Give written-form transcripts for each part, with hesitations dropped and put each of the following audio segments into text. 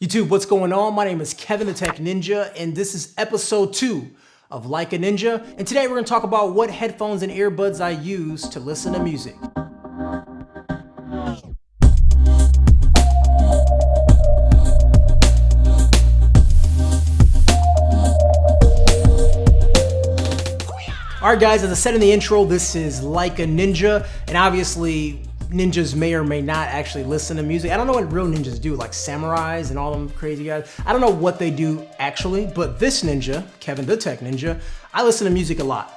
YouTube, what's going on? My name is Kevin the Tech Ninja, and this is episode 2 of Like a Ninja. And today we're going to talk about what headphones and earbuds I use to listen to music. Alright guys, as I said in the intro, this is Like a Ninja, and obviously ninjas may or may not actually listen to music. I don't know what real ninjas do, like samurais and all them crazy guys. I don't know what they do actually, but this ninja, Kevin the Tech Ninja, I listen to music a lot.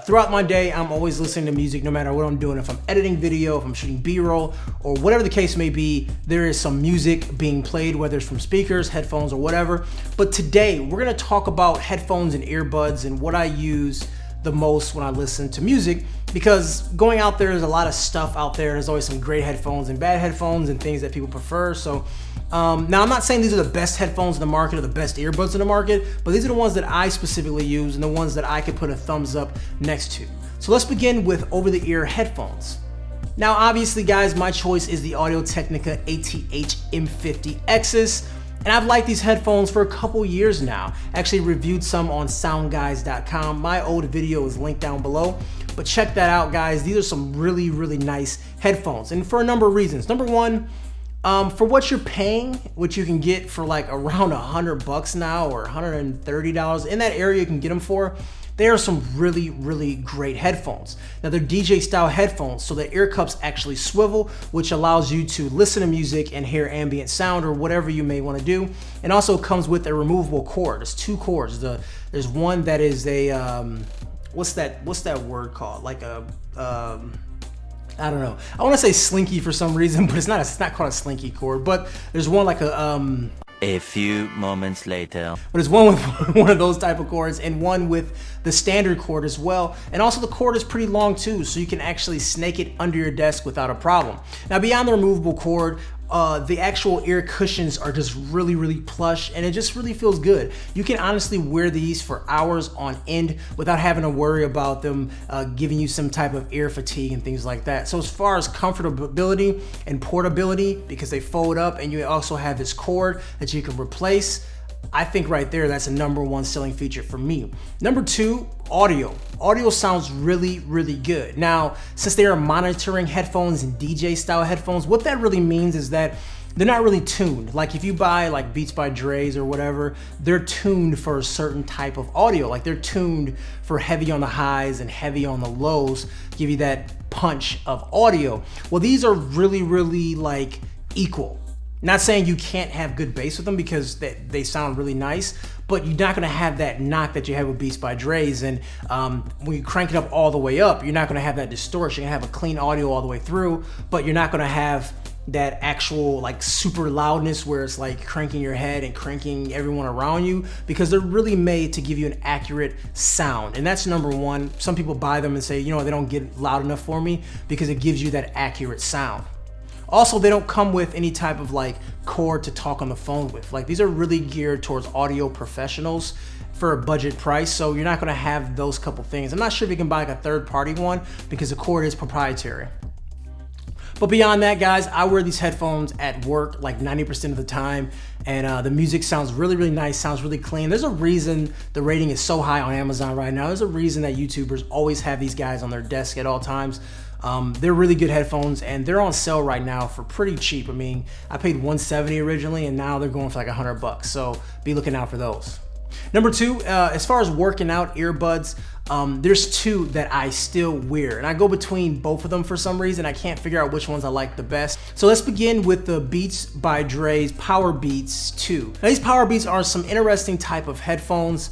Throughout my day, I'm always listening to music no matter what I'm doing. If I'm editing video, if I'm shooting B-roll, or whatever the case may be, there is some music being played, whether it's from speakers, headphones, or whatever. But today, we're gonna talk about headphones and earbuds and what I use the most when I listen to music, because going out there's a lot of stuff out there. There's always some great headphones and bad headphones and things that people prefer. So now I'm not saying these are the best headphones in the market or the best earbuds in the market, but these are the ones that I specifically use and the ones that I could put a thumbs up next to. So let's begin with over-the-ear headphones. Now obviously guys, my choice is the Technica ATH-M50Xs. And I've liked these headphones for a couple years now. Actually reviewed some on soundguys.com. My old video is linked down below, but check that out guys. These are some really, really nice headphones, and for a number of reasons. Number one, for what you're paying, which you can get for like around $100 now or $130, in that area you can get them for. They are some really, really great headphones. Now they're DJ style headphones, so the ear cups actually swivel, which allows you to listen to music and hear ambient sound or whatever you may want to do. And also comes with a removable cord. There's two cords. There's one that is a, what's that word called? Like a, I don't know. I want to say slinky for some reason, but it's not called a slinky cord, but there's one like a few moments later. But it's one with one of those type of cords and one with the standard cord as well. And also the cord is pretty long too, so you can actually snake it under your desk without a problem. Now beyond the removable cord, the actual ear cushions are just really, really plush, and it just really feels good. You can honestly wear these for hours on end without having to worry about them giving you some type of ear fatigue and things like that. So as far as comfortability and portability, because they fold up and you also have this cord that you can replace, I think right there, that's a #1 selling feature for me. Number two, audio. Audio sounds really, really good. Now, since they are monitoring headphones and DJ style headphones, what that really means is that they're not really tuned. Like if you buy like Beats by Dre's or whatever, they're tuned for a certain type of audio. Like they're tuned for heavy on the highs and heavy on the lows, give you that punch of audio. Well, these are really, really like equal. Not saying you can't have good bass with them because they sound really nice, but you're not gonna have that knock that you have with Beats by Dre's. And when you crank it up all the way up, you're not gonna have that distortion. You're gonna have a clean audio all the way through, but you're not gonna have that actual like super loudness where it's like cranking your head and cranking everyone around you, because they're really made to give you an accurate sound. And that's #1. Some people buy them and say, you know, they don't get loud enough for me, because it gives you that accurate sound. Also, they don't come with any type of like cord to talk on the phone with. Like these are really geared towards audio professionals for a budget price, so you're not gonna have those couple things. I'm not sure if you can buy like a third-party one because the cord is proprietary. But beyond that, guys, I wear these headphones at work like 90% of the time, and the music sounds really, really nice, sounds really clean. There's a reason the rating is so high on Amazon right now. There's a reason that YouTubers always have these guys on their desk at all times. They're really good headphones, and they're on sale right now for pretty cheap. I mean, I paid $170 originally, and now they're going for like $100, so be looking out for those. Number two, as far as working out earbuds, there's two that I still wear, and I go between both of them for some reason. I can't figure out which ones I like the best. So let's begin with the Beats by Dre's Power Beats 2. Now these Power Beats are some interesting type of headphones.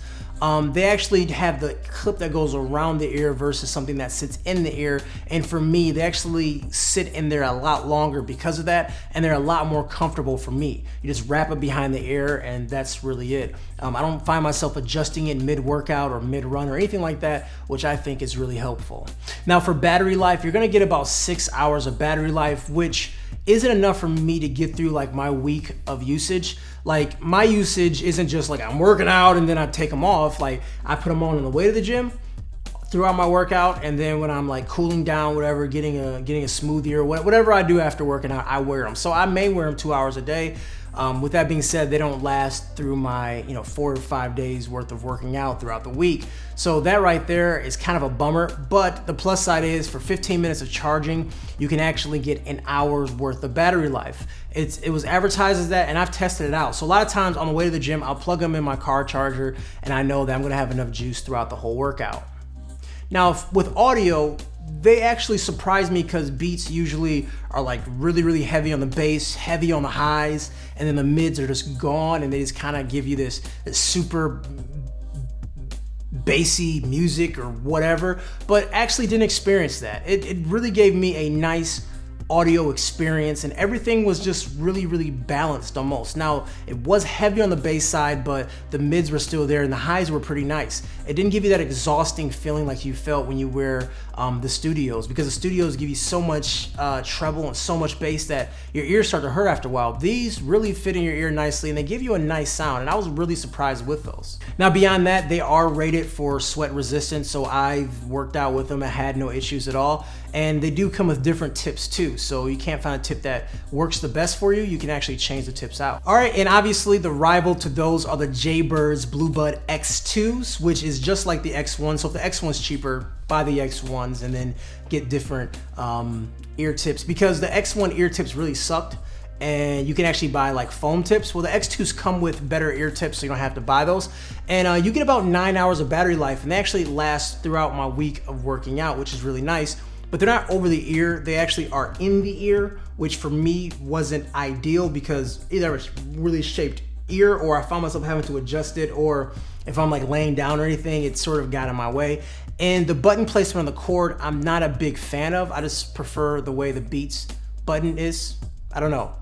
They actually have the clip that goes around the ear versus something that sits in the ear. And for me, they actually sit in there a lot longer because of that, and they're a lot more comfortable for me. You just wrap it behind the ear, and that's really it. I don't find myself adjusting it mid-workout or mid-run or anything like that, which I think is really helpful. Now for battery life, you're gonna get about 6 hours of battery life, which isn't enough for me to get through like my week of usage. Like my usage isn't just like I'm working out and then I take them off. Like I put them on the way to the gym, throughout my workout, and then when I'm like cooling down, whatever, getting a smoothie or whatever I do after working out, I wear them. So I may wear them 2 hours a day. With that being said, they don't last through my 4 or 5 days worth of working out throughout the week. So that right there is kind of a bummer, but the plus side is for 15 minutes of charging, you can actually get an hour's worth of battery life. It was advertised as that, and I've tested it out. So a lot of times on the way to the gym, I'll plug them in my car charger, and I know that I'm gonna have enough juice throughout the whole workout. Now with audio, they actually surprise me because Beats usually are like really heavy on the bass, heavy on the highs, and then the mids are just gone, and they just kind of give you this super bassy music or whatever, but actually didn't experience that. It really gave me a nice audio experience, and everything was just really balanced almost. Now, it was heavy on the bass side, but the mids were still there and the highs were pretty nice. It didn't give you that exhausting feeling like you felt when you wear the studios, because the studios give you so much treble and so much bass that your ears start to hurt after a while. These really fit in your ear nicely, and they give you a nice sound, and I was really surprised with those. Now, beyond that, they are rated for sweat resistance, so I've worked out with them. I had no issues at all, and they do come with different tips too, so you can't find a tip that works the best for you. You can actually change the tips out. All right, and obviously the rival to those are the JayBird's Bluebuds X2s, which is just like the X1. So if the X1's cheaper, buy the X1s and then get different ear tips, because the X1 ear tips really sucked, and you can actually buy like foam tips. Well, the X2s come with better ear tips, so you don't have to buy those. And you get about 9 hours of battery life, and they actually last throughout my week of working out, which is really nice. But they're not over the ear, they actually are in the ear, which for me wasn't ideal, because either it's really shaped ear, or I found myself having to adjust it, or if I'm like laying down or anything, it sort of got in my way. And the button placement on the cord, I'm not a big fan of. I just prefer the way the Beats button is. I don't know,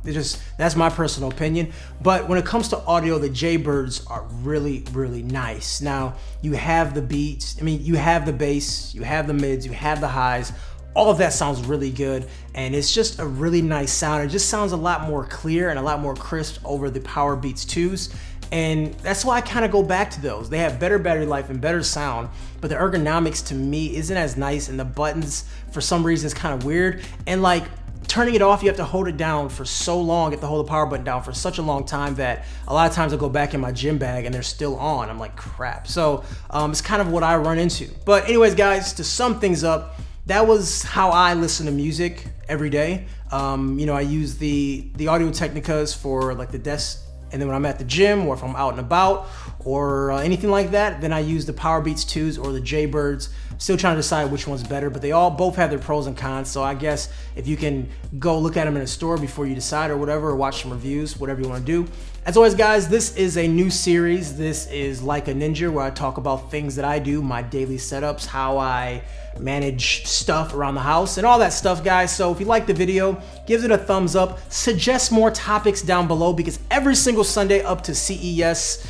that's my personal opinion. But when it comes to audio, the JayBirds are really nice. Now, you have the Beats, you have the bass, you have the mids, you have the highs. All of that sounds really good, and it's just a really nice sound. It just sounds a lot more clear and a lot more crisp over the Power Beats 2s, and that's why I kind of go back to those. They have better battery life and better sound, but the ergonomics to me isn't as nice, and the buttons for some reason is kind of weird, and like turning it off, you have to hold it down for so long. You have to hold the power button down for such a long time that a lot of times I go back in my gym bag and they're still on. I'm like, crap. So it's kind of what I run into. But anyways, guys, to sum things up, that was how I listen to music every day. I use the Audio Technicas for like the desk, and then when I'm at the gym, or if I'm out and about, or anything like that, then I use the Power Beats 2s or the JayBirds. Still trying to decide which one's better, but they both have their pros and cons. So I guess if you can go look at them in a store before you decide or whatever, or watch some reviews, whatever you want to do. As always, guys, this is a new series. This is Like a Ninja, where I talk about things that I do, my daily setups, how I manage stuff around the house, and all that stuff, guys. So if you like the video, give it a thumbs up. Suggest more topics down below, because every single Sunday up to CES,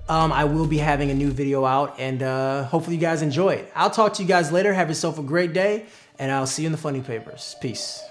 I will be having a new video out, and hopefully you guys enjoy it. I'll talk to you guys later. Have yourself a great day, and I'll see you in the funny papers. Peace.